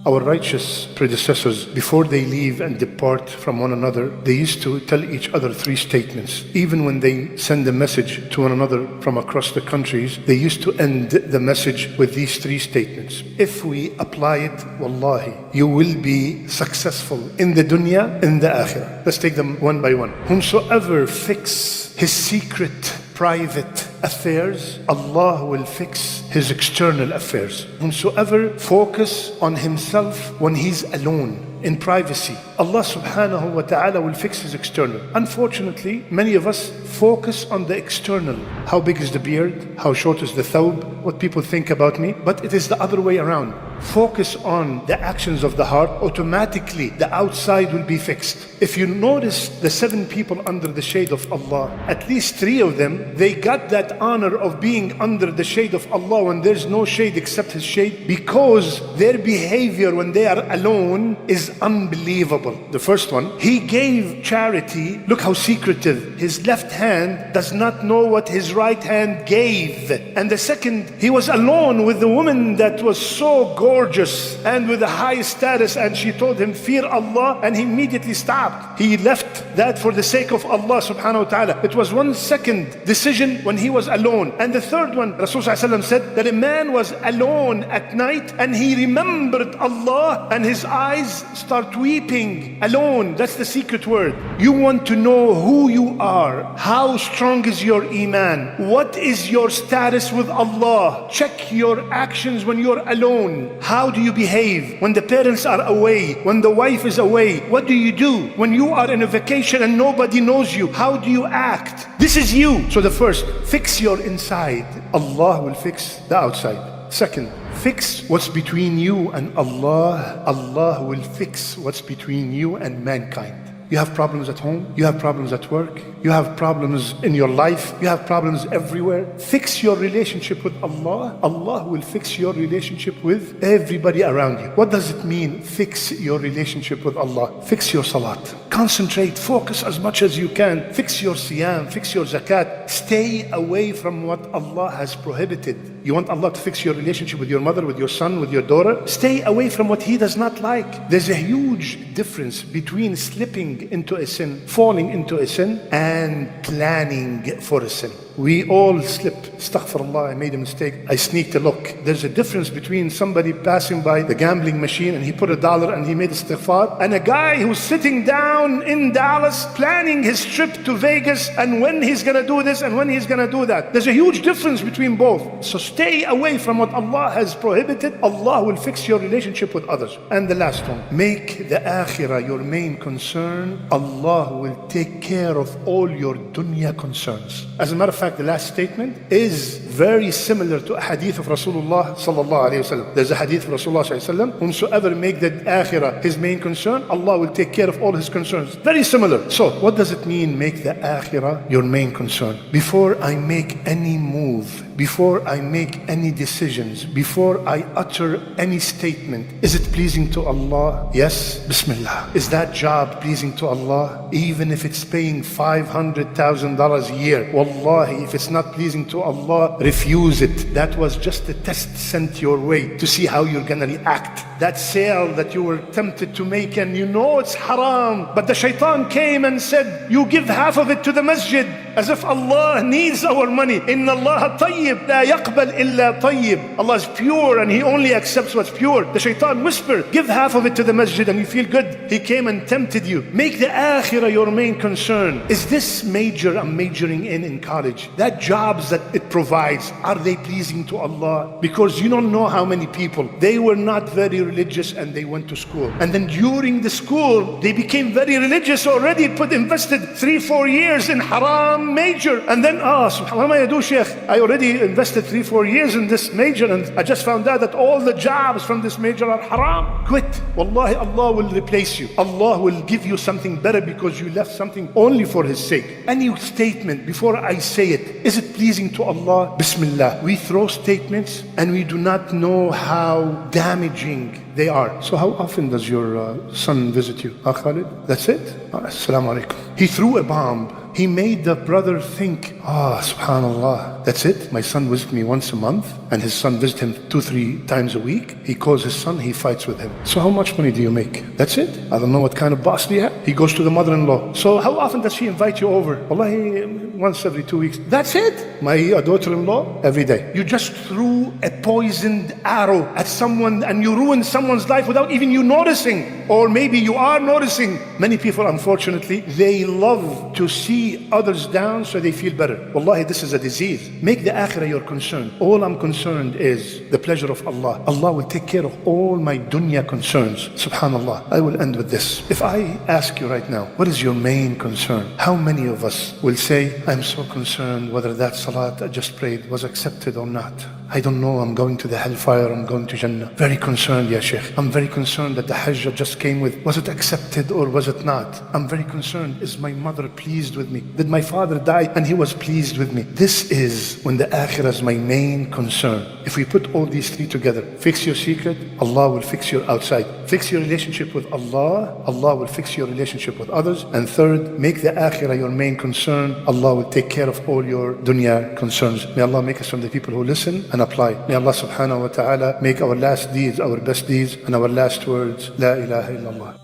Our righteous predecessors, before they leave and depart from one another, they used to tell each other three statements. Even when they send a message to one another from across the countries, they used to end the message with these three statements. If we apply it, wallahi, you will be successful in the dunya, in the akhirah. Let's take them one by one. Whomsoever fix his secret, private affairs, Allah will fix his external affairs. Whomsoever focus on himself when he's alone, in privacy, Allah subhanahu wa ta'ala will fix his external. Unfortunately, many of us focus on the external. How big is the beard? How short is the thawb? What people think about me? But it is the other way around. Focus on the actions of the heart, automatically the outside will be fixed. If you notice the 7 people under the shade of Allah, at least 3 of them, they got that honor of being under the shade of Allah when there's no shade except His shade, because their behavior when they are alone is unbelievable. The first one, he gave charity. Look how secretive. His left hand does not know what his right hand gave. And the second, he was alone with the woman that was so gorgeous and with a high status, and she told him, fear Allah, and he immediately stopped. He left that for the sake of Allah subhanahu wa ta'ala. It was 1 second decision when he was alone. And the third one, Rasulullah said that a man was alone at night and he remembered Allah and his eyes start weeping. Alone, that's the secret word. You want to know who you are, how strong is your iman, what is your status with Allah. Check your actions when you're alone. How do you behave when the parents are away, when the wife is away? What do you do when you are in a vacation and nobody knows you? How do you act? This is you. So the first, fix your inside. Allah will fix the outside. Second, fix what's between you and Allah. Allah will fix what's between you and mankind. You have problems at home, you have problems at work, you have problems in your life, you have problems everywhere. Fix your relationship with Allah. Allah will fix your relationship with everybody around you. What does it mean, fix your relationship with Allah? Fix your salat. Concentrate, focus as much as you can. Fix your siyam, fix your zakat. Stay away from what Allah has prohibited. You want Allah to fix your relationship with your mother, with your son, with your daughter? Stay away from what He does not like. There's a huge difference between slipping into a sin, falling into a sin, and planning for a sin. We all slip. Astaghfirullah, I made a mistake, I sneaked a look. There's a difference between somebody passing by the gambling machine and he put $1 and he made istighfar, and a guy who's sitting down in Dallas planning his trip to Vegas and when he's gonna do this and when he's gonna do that. There's a huge difference between both. So stay away from what Allah has prohibited. Allah will fix your relationship with others. And the last one, make the akhirah your main concern. Allah will take care of all your dunya concerns. As a matter of fact, the last statement is very similar to a hadith of Rasulullah sallallahu alayhi wasallam. There's a hadith of Rasulullah sallallahu alayhi wasallam, whomsoever make the akhirah his main concern, Allah will take care of all his concerns. Very similar. So what does it mean, make the akhirah your main concern? Before I make any move, before I make any decisions, before I utter any statement, is it pleasing to Allah? Yes, Bismillah. Is that job pleasing to Allah? Even if it's paying $500,000 a year, wallahi, if it's not pleasing to Allah, refuse it. That was just a test sent your way to see how you're gonna react. That sale that you were tempted to make and you know it's haram, but the shaitan came and said, you give half of it to the masjid, as if Allah needs our money. Inna Allah tayyib, la yaqbal illa tayyib. Allah is pure and He only accepts what's pure. The shaitan whispered, give half of it to the masjid and you feel good. He came and tempted you. Make the akhirah your main concern. Is this major I'm majoring in college, that jobs that it provides, are they pleasing to Allah? Because you don't know how many people, they were not very religious and they went to school, and then during the school they became very religious already, invested 3-4 years in haram major, and then subhanallah, what am I gonna do, Sheikh? I already invested 3-4 years in this major and I just found out that all the jobs from this major are haram. Quit. Wallahi, Allah will replace you. Allah will give you something better because you left something only for His sake. Any statement, before I say it, is it pleasing to Allah? Bismillah. We throw statements and we do not know how damaging they are. So how often does your son visit you? Khalid? That's it? Assalaamu Alaikum. He threw a bomb He made the brother think, subhanallah, that's it? My son visits me once a month, and his son visits him 2-3 times a week. He calls his son, he fights with him. So how much money do you make? That's it? I don't know what kind of boss do you have. He goes to the mother-in-law. So how often does she invite you over? Wallahi, once every 2 weeks. That's it? My daughter-in-law, every day. You just threw a poisoned arrow at someone and you ruined someone's life without even you noticing. Or maybe you are noticing. Many people, unfortunately, they love to see others down so they feel better. Wallahi, this is a disease. Make the akhirah your concern. All I'm concerned is the pleasure of Allah. Allah will take care of all my dunya concerns. Subhanallah. I will end with this. If I ask you right now, what is your main concern? How many of us will say, I'm so concerned whether that salat I just prayed was accepted or not? I don't know, I'm going to the hellfire, I'm going to Jannah. Very concerned, Ya Sheikh. I'm very concerned that the Hajj I just came with, was it accepted or was it not? I'm very concerned, is my mother pleased with me? Did my father die and he was pleased with me? This is when the akhirah is my main concern. If we put all these three together, fix your secret, Allah will fix your outside. Fix your relationship with Allah, Allah will fix your relationship with others. And third, make the akhirah your main concern, Allah will take care of all your dunya concerns. May Allah make us from the people who listen and apply. May Allah subhanahu wa ta'ala make our last deeds our best deeds and our last words, La ilaha illallah.